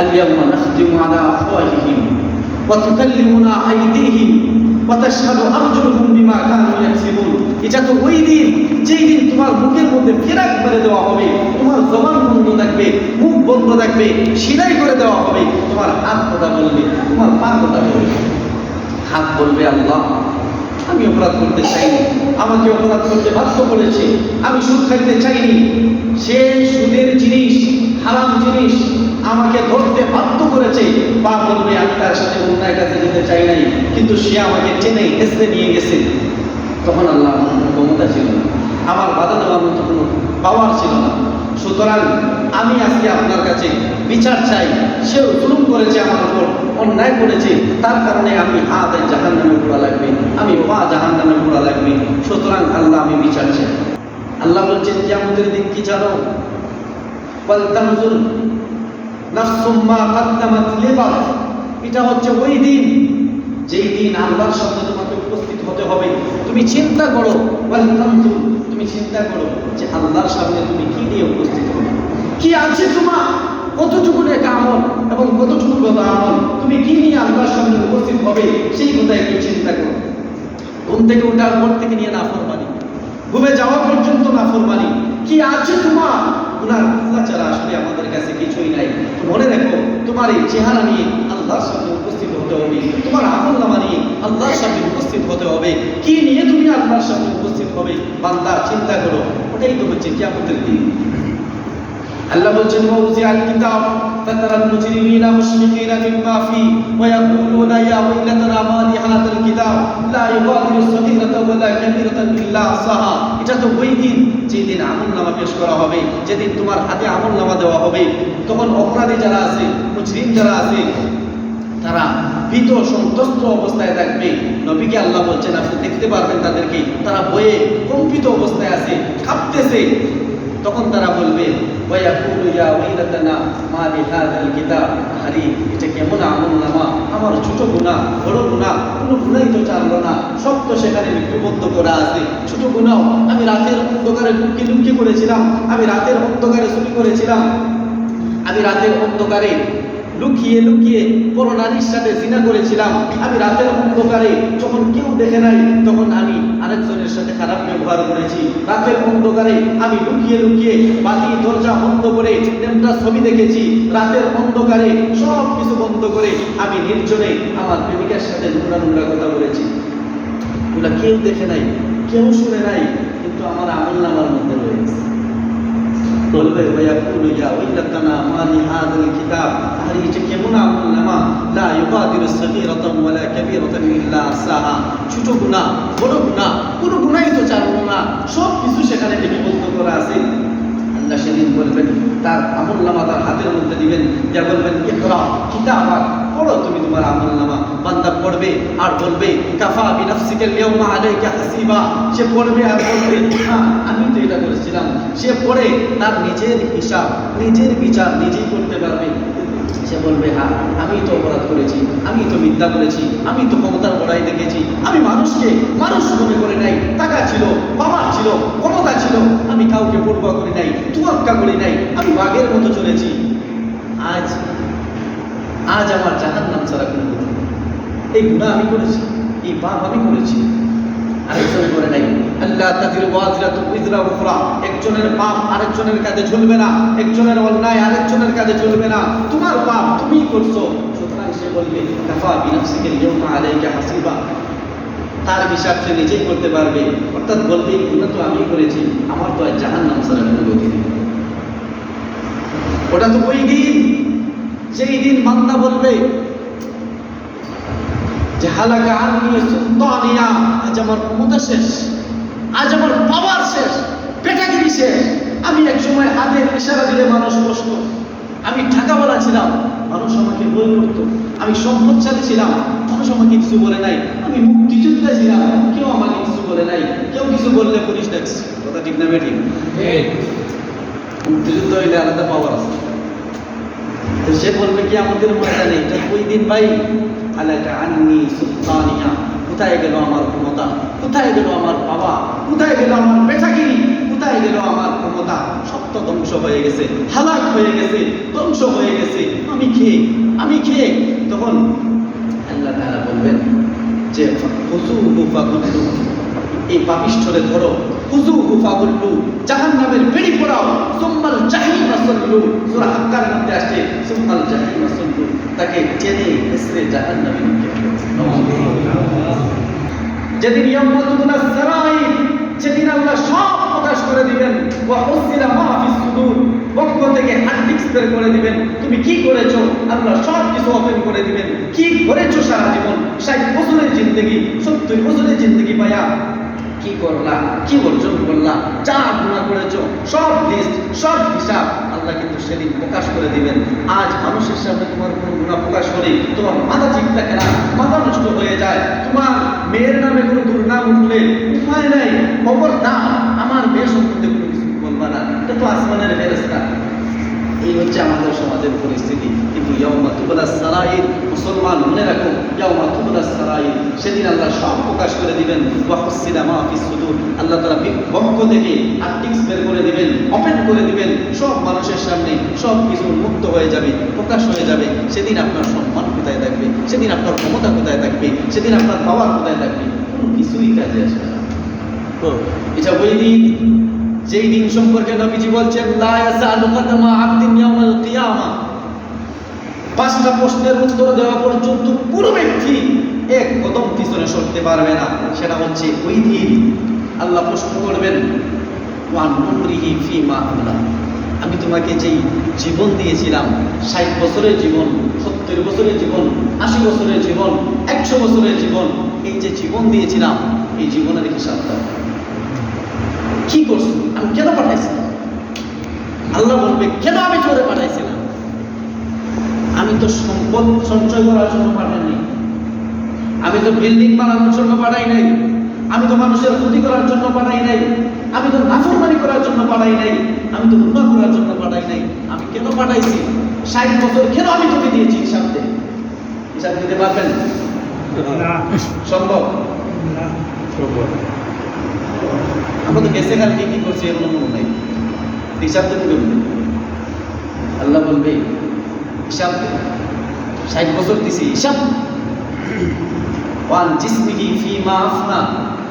اليوم نختم على أفواههم وتكلمنا أيديهم وتشهد أرجلهم بما كانوا يكسبون। এটা তো ওই দিন যেই দিন তোমার মুখের মধ্যে ফেরাক মেরে দেওয়া হবে, তোমার জবান বন্ধ থাকবে, মুখ বন্ধ থাকবে, সিলাই করে দেওয়া হবে, তোমার হাত কথা বলবে, তোমার পা কথা বলবে। হাত বলবে আল্লাহ আমি অপরাধ করতে চাইনি, আমাকে অপরাধ করতে বাধ্য করেছে, আমি সুদ খাইতে চাইনি, সে সুদের জিনিস হারাম জিনিস আমাকে ধরতে বাধ্য করেছে। পা বলবে আমি তার সাথে অন্যায় কাজে যেতে চাই নাই, কিন্তু সে আমাকে টেনে হেসে নিয়ে গেছে। তখন আল্লাহ আমার কোনো ক্ষমতা ছিল না, আমার বাধা দেওয়ার মতো কোনো পাওয়ার ছিল না। সুতরাং আমি আজকে আপনার কাছে বিচার চাই, সেও জুলুম করেছে আমার উপর, অন্যায় করেছে, তার কারণে আমি হাত জাহান্নামে পোড়া লাগবে, আমি পা জাহান্নামে পোড়া লাগবে। সুতরাং আল্লাহ আমি বিচার চাই। আল্লাহ বলছেন কিয়ামতের দিন কি জানো? ওয়ালতানজুর নাফসুম মা কাদ্দামাত লিগাদ। এটা হচ্ছে ওই দিন যেই দিন আল্লাহর সামনে তোমাকে উপস্থিত হতে হবে। তুমি চিন্তা করো, ওয়ালতানজুর তুমি চিন্তা করো যে আল্লাহর সামনে তুমি কি নিয়ে উপস্থিত হবে, কি আছে তোমার, কতটুকু নেক আমল এবং কতটুকু বদ আমল, তুমি কি নিয়ে আল্লাহর সামনে উপস্থিত হবে সেই কথা একটু চিন্তা করো। ঘুম থেকে ওঠার পর থেকে নিয়ে নাফরমানি, ঘুমে যাওয়া পর্যন্ত নাফরমানি, কি আছে তোমার? গুনার কুফা ছাড়া আসলে আমাদের কাছে কিছুই নাই। মনে রাখো তোমার এই চেহারা নিয়ে আল্লাহর সামনে উপস্থিত হতে হবে, তোমার আমলনামা নিয়ে আল্লাহর সামনে উপস্থিত হতে হবে। কি নিয়ে তুমি আল্লাহর সামনে উপস্থিত হবে বান্দা চিন্তা করো, ওটাই তো হচ্ছে কিয়ামতের দিন। আল্লাহ বলছেন ওয়াউজিআল কিতাব ফাতারাল মুজরিমিনা মুশফিকিনা মিম্মা ফি ওয়া ইয়াকুলুনা ইয়া ওয়াইলাতানা মা লিহাযাল কিতাব লা ইউগাদিরু সগীরাতান ওয়ালা কাবীরাতান ইল্লা আহসাহা। এটা তো ওই দিন যেদিন আমলনামা পেশ করা হবে, যেদিন তোমার হাতে আমলনামা দেওয়া হবে, তখন অপরাধী যারা আছে, মুজরিম যারা আছে, তারা ভীত সন্ত্রস্ত অবস্থায় থাকবে। নবীকে আল্লাহ বলছেন আপনি দেখতে পারবেন তাদেরকে, তারা ভয়ে কম্পিত অবস্থায় আছে, কাঁপতেছে। তখন তারা বলবে ওয়ায়াকুলু ইয়া ওয়াইলাতানা মা লিহাযাল কিতাব, আরে এটা কেমন আমলনামা, আমার ছোট গুনাহ বড় গুনাহ কোনো গুনাহই তো ছাড়লো না, সব তো সেখানে লিপিবদ্ধ করা আছে। ছোট গুনাহ আমি রাতের অন্ধকারে লুকিয়ে করেছিলাম, আমি রাতের অন্ধকারে চুরি করেছিলাম, আমি রাতের অন্ধকারে লুকিয়ে লুকিয়ে বড় নারীর সাথে জিনা করেছিলাম, আমি রাতের অন্ধকারে যখন কেউ দেখে নাই তখন আমি আরেকজনের সাথে খারাপ ব্যবহার করেছি, রাতের অন্ধকারে আমি লুকিয়ে লুকিয়ে বাতি দরজা বন্ধ করে নেমটা ছবি দেখেছি, রাতের অন্ধকারে সব কিছু বন্ধ করে আমি নির্জনে আমার প্রেমিকার সাথে নোংরা নোংরা কথা বলেছি। ওগুলা কেউ দেখে নাই, কেউ শুনে নাই, কিন্তু আমার আমলনামার মধ্যে রয়েছে। বলবে ওয়ায়াকুলু ইয়া ওয়াইলাতানা মা লিহাযাল কিতাব, আরে এটা কেমন আমলনামা, লা ইউগাদিরু সগীরাতান ওয়ালা কাবীরাতান ইল্লা আহসাহা। ছোট গুনাহ বড় গুনাহ কোনো গুনাহই তো ছাড়লো না, সব কিছু সেখানে লিপিবদ্ধ করা আছে। আল্লাহ সেদিন বলবেন, তার আমলনামা তার হাতের মধ্যে দিবেন, যা বলবেন ইকরা কিতাবাক, পড়ো তুমি তোমার আমলনামা। বান্দা পড়বে আর বলবে কাফা বিনাফসিকাল ইয়াওমা আলাইকা হাসিবা। সে পড়বে আর বলবে আমি তো এটা করেছিলাম। সে পড়ে তার নিজের হিসাব, নিজের বিচার নিজেই করতে পারবে। সে বলবে হ্যাঁ আমি তো অপরাধ করেছি, আমি তো মিথ্যা বলেছি, আমি তো ক্ষমতার বড়াই দেখেছি, আমি মানুষকে মানুষ মনে করে নাই, টাকা ছিল, পাওয়ার ছিল, ক্ষমতা ছিল, আমি কাউকে পরোয়া করি নাই, তুয়াক্কা করি নাই, আমি বাঘের মতো চলেছি। আজ আজ আমার জাহান্নাম ছাড়া কোনো কথা নেই। এই গুনাহ আমি করেছি, এই পাপ আমি করেছি, আরেকজনের করে নাই। আল্লাহ তাজিরু ওয়াজিরাতু উযরা উখরা, একজনের পাপ আরেকজনের কাঁধে ঝুলবে না, একজনের অন্যায় আরেকজনের কাঁধে ঝুলবে না, তোমার পাপ তুমিই করছো। সুতরাং সে বলবে কাফা বিনাফসিকাল ইয়াওমা আলাইকা হাসিবা, তার হিসাব সে নিজেই করতে পারবে। অর্থাৎ বলবে এই গুনাহ তো আমি করেছি, আমার তো আজ জাহান্নাম ছাড়া কোনো গতি নেই। ওটা তো ওই দিন যেই দিন বান্দা বলবে যে হালাকা আননি সুলতানিয়া, আজ আমার ক্ষমতা শেষ, আজ আমার পাওয়ার শেষ, পেটাগিরি শেষ। আমি এক সময় হাতের ইশারা দিলে মানুষ বসত, আমি টাকাওয়ালা ছিলাম, মানুষ আমাকে বই করতো, আমি সম্পদশালী ছিলাম, মানুষ আমাকে কিছু বলে নাই, আমি মুক্তিযোদ্ধা ছিলাম, কেউ আমাকে কিছু বলে নাই, কেউ কিছু বললে পুলিশ ট্যাক্স। কথা ঠিক না বেঠিক? মুক্তিযুদ্ধ হইলে আলাদা পাওয়ার আছে। তো সে বলবে কি আমাদের ময়দানে এটা ওই দিন ভাই হালাকা আননি সুলতানিয়া, কোথায় গেল আমার ক্ষমতা, কোথায় গেল আমার বাবা, কোথায় গেল আমার পেটাগিরি, কোথায় গেল আমার ক্ষমতা, সব তো ধ্বংস হয়ে গেছে, হালাক হয়ে গেছে, ধ্বংস হয়ে গেছে। আমি খেয়ে তখন আল্লাহ তাআলা বলবেন যে খুযুহু ফাগুল্লু, এই পাপিষ্ঠরে ধরো, খুযুহু ফাগুল্লু, জাহান্নামের বেড়ি পোড়াও, সুম্মাল জাহিমা সাল্লু, সূরা হাক্কার মধ্যে আসে সুম্মাল জাহিমা সাল্লু, তাকে টেনে হেসড়ে জাহান্নামে নিক্ষেপ করো। যেদিন ইয়াউমাতুবুলাস সারাইর, সেদিন আল্লাহ সব প্রকাশ করে দিবেন, ওয়া হুসিলা মা ফিস সুদূর, পক্ষ থেকে হার্ডডিস্ক বের করে দিবেন, তুমি কি করেছো আল্লাহ সব কিছু ওপেন করে দিবেন, কি করেছো সারা জীবন, 60 বছরের জিন্দেগি, 70 বছরের জিন্দেগি পায়া কি করলা, কি অর্জন করলা, যা গুনাহ করেছো সব লিস্ট, সব হিসাব আল্লাহ কিন্তু সেদিন প্রকাশ করে দিবেন। আজ মানুষের সামনে তোমার কোনো গুনাহ প্রকাশ করে তোমার মাথা ঠিক থাকে না, মাথা নষ্ট হয়ে যায়, তোমার মেয়ের নামে কোনো দুর্নাম উঠলে উপায় নাই, খবর না, আমার মেয়ে সম্বন্ধে কোনো কিছু বলবা না, এটা তো আসমানের ফেরেশতা। এই হচ্ছে আমাদের সমাজের পরিস্থিতি। কিন্তু ইয়াউমা তুবলাস সারাইর, মুসলমান মনে রাখো, ইয়াউমা তুবলাস সারাইর, সেদিন আল্লাহ সব প্রকাশ করে দিবেন, ওয়া হুসিলা মা ফিস সুদূর, আল্লাহ তাআলা পক্ষ থেকে হার্ডডিস্ক বের করে দিবেন, ওপেন করে দিবেন, সব মানুষের সামনে সব কিছু মুক্ত হয়ে যাবে, প্রকাশ হয়ে যাবে। সেদিন আপনার সম্মান কোথায় থাকবে, সেদিন আপনার ক্ষমতা কোথায় থাকবে, সেদিন আপনার পাওয়ার কোথায় থাকবে, কোনো কিছুই কাজে আসবে না। এটা ওই দিন, যেই দিন সম্পর্কে নবীজি বলছেন লা ইয়াসালু কাদামা আবদিন ইয়াউমাল কিয়ামা, 5টা প্রশ্নের উত্তর দেওয়া পর্যন্ত পুরো ব্যক্তি এক কদম পিছনে সরতে পারবে না। সেটা হচ্ছে ওই দিন আল্লাহ প্রশ্ন করবেন, ওয়ান উমরিহি ফিমা আমলা, আমি তোমাকে যেই জীবন দিয়েছিলাম, 60 বছরের জীবন, 70 বছরের জীবন, 80 বছরের জীবন, 100 বছরের জীবন, এই যে জীবন দিয়েছিলাম, এই জীবনের হিসাব দাও, কি করছো, আমি কেন পাঠাইছিলাম? আল্লাহ বলবে, কেন আমি তোরে পাঠাইছিলাম? আমি তো সম্পদ সঞ্চয় করার জন্য পাঠাই নাই, আমি তো বিল্ডিং বানানোর জন্য পাঠাই নাই, আমি তো মানুষের ক্ষতি করার জন্য পাঠাই নাই, আমি তো নাফরমানি করার জন্য পাঠাই নাই, আমি তো গুনাহ করার জন্য পাঠাই নাই। আমি কেন পাঠাইছি? 60 বছর কেন আমি তোকে দিয়েছি? হিসাব দে। হিসাব দিতে পারবেন না? সম্ভব না। আমরা তো গেছে কাল কি করছি এর কোনো নাই, হিসাব দিতে বলবে, আল্লাহ বলবে হিসাব দে, 60 বছর দিছি, হিসাব। ওয়ান জিসমিহি ফিমা আফনা,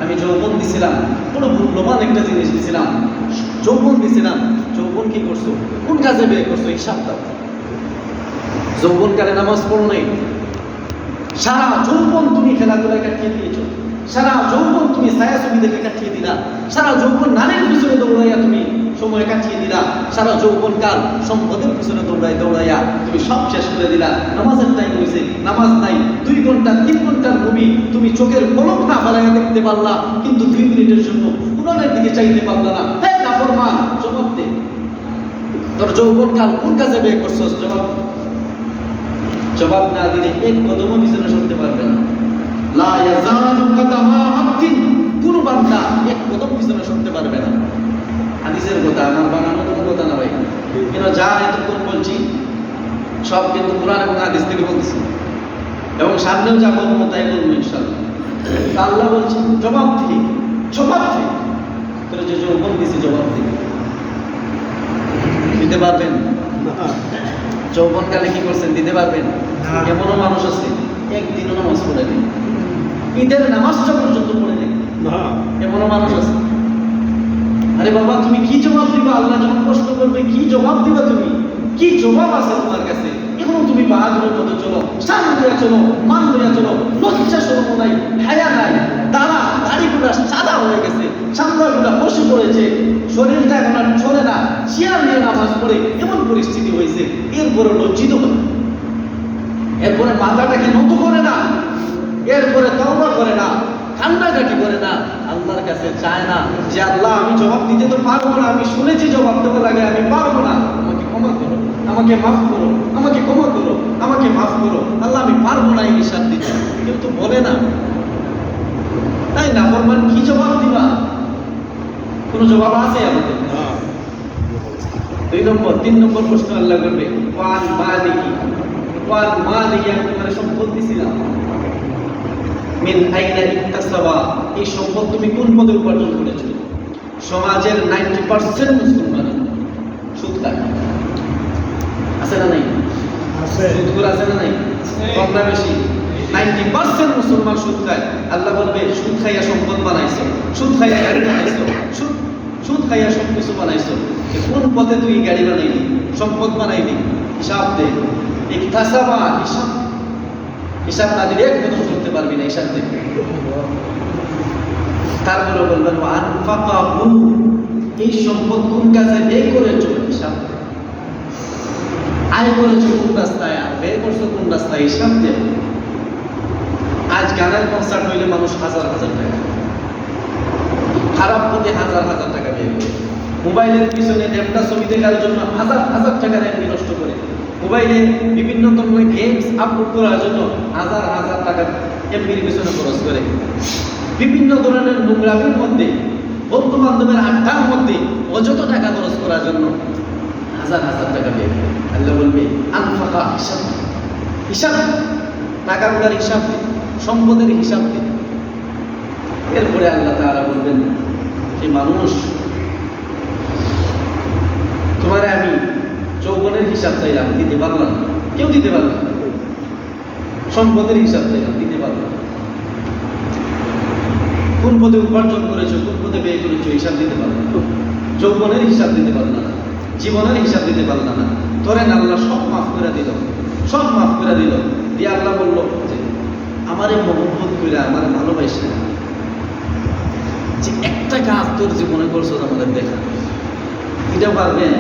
আমি যৌবন দিছিলাম, কোনো মূল্যবান একটা জিনিস দিছিলাম, যৌবন দিছিলাম, যৌবন কি করছো, কোন কাজে ব্যয় করছো, হিসাব দাও। যৌবনকালে নামাজ পড়ো নাই, সারা যৌবন তুমি খেলাধুলায় কাটিয়ে দিয়েছো, সারা যৌবন তুমি ছায়া ছবি দেখে কাটিয়ে দিলা, সারা যৌবন নারীর পিছনে দৌড়াইয়া তুমি সময় কাটিয়ে দিলা, সারা যৌবন কাল সম্পদের পিছনে দৌড়াইয়া তুমি সব শেষ করে দিলা। নামাজের টাইম হয়েছে, নামাজ নাই, 2 ঘন্টা 3 ঘন্টার মুভি তুমি চোখের পলক না ফেলাইয়া দেখতে পারলা, কিন্তু 2 মিনিটের জন্য কোরআনের দিকে চাইতে পারলা না। হে নাফরমান, জবাব দে, তোর যৌবন কাল কোন কাজে ব্যয় করছস? জবাব না দিলে এক কদমও পিছনে সরতে পারবে না। লা ইয়াজালু কাদামা আবদিন, কোন বান্দা এক কদম পিছনে সরতে পারবে না। হাদিসের কথা, আমার বানানো কোনো কথা না ভাই, কিন্তু যা এতক্ষণ বলছি সব কিন্তু কোরআন এবং হাদিস থেকে বলতেছি, এবং সামনেও যা বলবো তাই বলবো ইনশাআল্লাহ। আল্লাহ বলছেন জবাব দিই, জবাব দিই, তোর যে যৌবন দিছি জবাব দিতে পারবেন? যৌবনকালে কি করছেন দিতে পারবেন? এমনও মানুষ আছে একদিনও নামাজ পড়ে নেই, ঈদের নামাজটা পর্যন্ত পড়ে নেই, এমনও মানুষ আছে। আরে বাবা, তুমি কি জবাব দিবা? আল্লাহ যখন প্রশ্ন করবে, কি জবাব দিবা? তুমি কি জবাব আছে তোমার কাছে? এখনো তুমি বাহাদুরের মতো চলো, শান লইয়া চলো, মান লইয়া চলো, লজ্জা শরম নাই, হায়া নাই, দাড়িগুলা সাদা হয়ে গেছে, চামড়াগুলা বসে পড়েছে, শরীরটা এখন আর চলে না, চেয়ার নিয়ে নামাজ পড়ে এমন পরিস্থিতি হয়েছে। এরপরে লজ্জিত হয়, এরপরে মাথাটাকে নত করে না, এরপরে তওবা করে না, কান্নাকাটি করে না, আল্লাহর কাছে চায় না যে আল্লাহ আমি জবাব দিতে তো পারবো না, আমি শুনেছি জবাব দেওয়া লাগে, আমি পারবো না, আমাকে ক্ষমা করো, আমাকে মাফ করো, আমাকে ক্ষমা করো, আমাকে মাফ করো, আল্লাহ আমি পারবো না এই হিসাব দিতে। কিন্তু বলে না, তাই না? ফরমান কি জবাব দিবা? কোন জবাব আছে আমাদের? 2 নম্বর 3 নম্বর প্রশ্ন আল্লাহ করবে, ওয়ান মালিকি, ওয়ান মালিকি, আমি তোমার সম্পদ দিছিলাম, মিন আইনা ইকতাসাবা, এই সম্পদ তুমি কোন পদে উপার্জন করেছো? সমাজের 90% মুসলমান সুদ খায়, আছে না নাই? সুদখোর আছে না নাই? কম না বেশি? 90% মুসলমান সুদ খায়। আল্লাহ বলবে সুদ খাইয়া সম্পদ বানাইছো, সুদ খাইয়া গাড়ি বানাইছো, সুদ খাইয়া সব কিছু বানাইছো। কোন পথে তুই গাড়ি বানাইলি, সম্পদ বানাইলি? হিসাব দে। ইকতাসাবা, হিসাব। হিসাব না দিলে এক কদম করতে পারবি না, হিসাব দে। তারপরে বলবেন আনফাকাহু, এই সম্পদ কোন কাজে ব্যয় করেছো? হিসাব দে। আয় করেছো কোন রাস্তায়, আর ব্যয় করছো কোন রাস্তায়? হিসাব দে। আজ গানের কনসার্ট হইলে মানুষ হাজার হাজার টাকা, খারাপ পথে হাজার হাজার টাকা ব্যয় করে। মোবাইলের পিছনে একটা ছবি দেখার জন্য হাজার হাজার টাকা এমনি নষ্ট করে। মোবাইলে বিভিন্ন ধরনের গেমস আপলোড করার জন্য হাজার হাজার টাকা এমনির পিছনে খরচ করে। বিভিন্ন ধরনের নোংরামির মধ্যে, বন্ধু বান্ধবের আড্ডার মধ্যে অযথ টাকা খরচ করার জন্য হাজার হাজার টাকা ব্যয় করে। আল্লাহ বলবে আনফাকা, হিসাব, হিসাব, টাকাগুলোর হিসাব দিন, সম্পদের হিসাব দিন। এরপরে আল্লাহ তাআলা বলবেন যে মানুষ, তোমারে আমি যৌবনের হিসাব চাইলাম, দিতে পারলাম না, কেউ দিতে পারল না। সম্পদের হিসাব চাইলাম, দিতে পারলাম না। কোন পদে উপার্জন করেছো, কোন পদে ব্যয় করেছো, হিসাব দিতে পারলাম না। যৌবনের হিসাব দিতে পারলাম না, জীবনের হিসাব দিতে পারলাম না। ধরেন আল্লাহ সব মাফ করে দিল, সব মাফ করে দিল। দিয়ে আল্লাহ বলল যে আমারে মহব্বত করে, আমার ভালোবাসে, যে একটা কাজ তোর জীবনে করছো আমাদের দেখা, এটা পারবেন?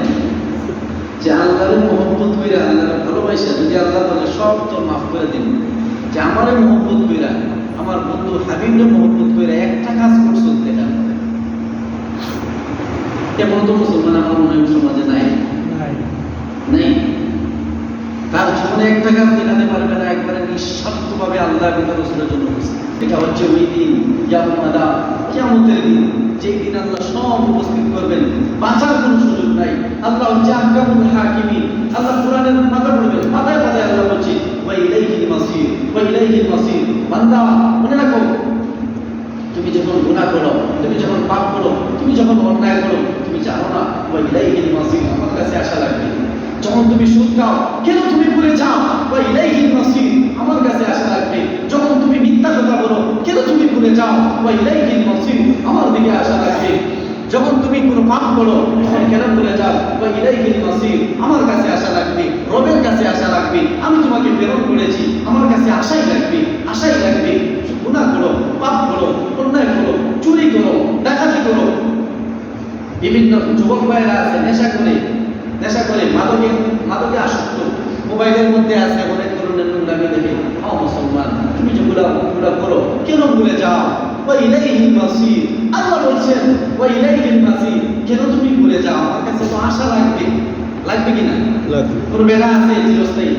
যে আল্লাহরে মহব্বত কইরা, আল্লাহরে ভালোবাসা, যদি আল্লাহ বলে সব তোর মাফ করে দিন, যে আমারে মহব্বত কইরা, আমার বন্ধু হাবিবরে মহব্বত কইরা একটা কাজ করছো দেখা, এমন তো মুসলমান আমার মনে হয় সমাজে নাই, নাই। তার জীবনে একটা কাজ দেখাতে পারবে না, একবারে নিঃস্বার্থভাবে আল্লাহ এবং রাসূলের জন্য করছে। এটা হচ্ছে ওই দিন, কিয়ামতের দিন, যেই দিন আল্লাহ সব উপস্থিত করবেন, বাঁচার কোনো সুযোগ নাই। আল্লাহ হচ্ছে আহকামুল হাকিমিন। আল্লাহ কোরআনের মাথা পড়বেন, মাথায় মাথায় আল্লাহ বলছে ওয়া ইলাইহিল মাসির, ওয়া ইলাইহিল মাসির। বান্দা মনে রাখো, তুমি যখন গুনাহ করো, তুমি যখন পাপ করো, তুমি যখন অন্যায় করো, তুমি জানো না ওয়া ইলাইহিল মাসির, আমার কাছে আসা লাগবে। যখন তুমি সুদ খাও, কেন তুমি ভুলে যাও ওয়া ইলাইহিল মাসির, আমার কাছে আসা লাগবে। যখন তুমি মিথ্যা কথা বলো, কেন তুমি ভুলে যাও ওয়া ইলাইহিল মাসির, আমার দিকে আসা লাগবে। যখন তুমি কোনো পাপ করো, তখন কেন ভুলে যাও ওয়া ইলাইহিল মাসির, আমার কাছে আসা লাগবে, রবের কাছে আসা লাগবে। আমি তোমাকে প্রেরণ করেছি, আমার কাছে আসাই লাগবে, আসাই লাগবে। গুনাহ করো, পাপ করো, অন্যায় করো, চুরি করো, ডাকাতি করো। বিভিন্ন যুবক ভাইয়েরা আছে নেশা করে, নেশা করে মাদকে আসক্ত, মোবাইলের মধ্যে আছে অনেক ধরনের নোংরামি দেখে। মুসলমান, তুমি যেগুলা করো, কেন ভুলে যাও ওয়া ইলাইহিল মাসির। আল্লাহ বলছেন ওয়া ইলাইহিল মাসির, কেন তুমি ভুলে যাও? আমার কাছে তো আশা লাগবে, লাগবে কিনা? লাগবে। কোন বেড়া আছে চিরস্থায়ী?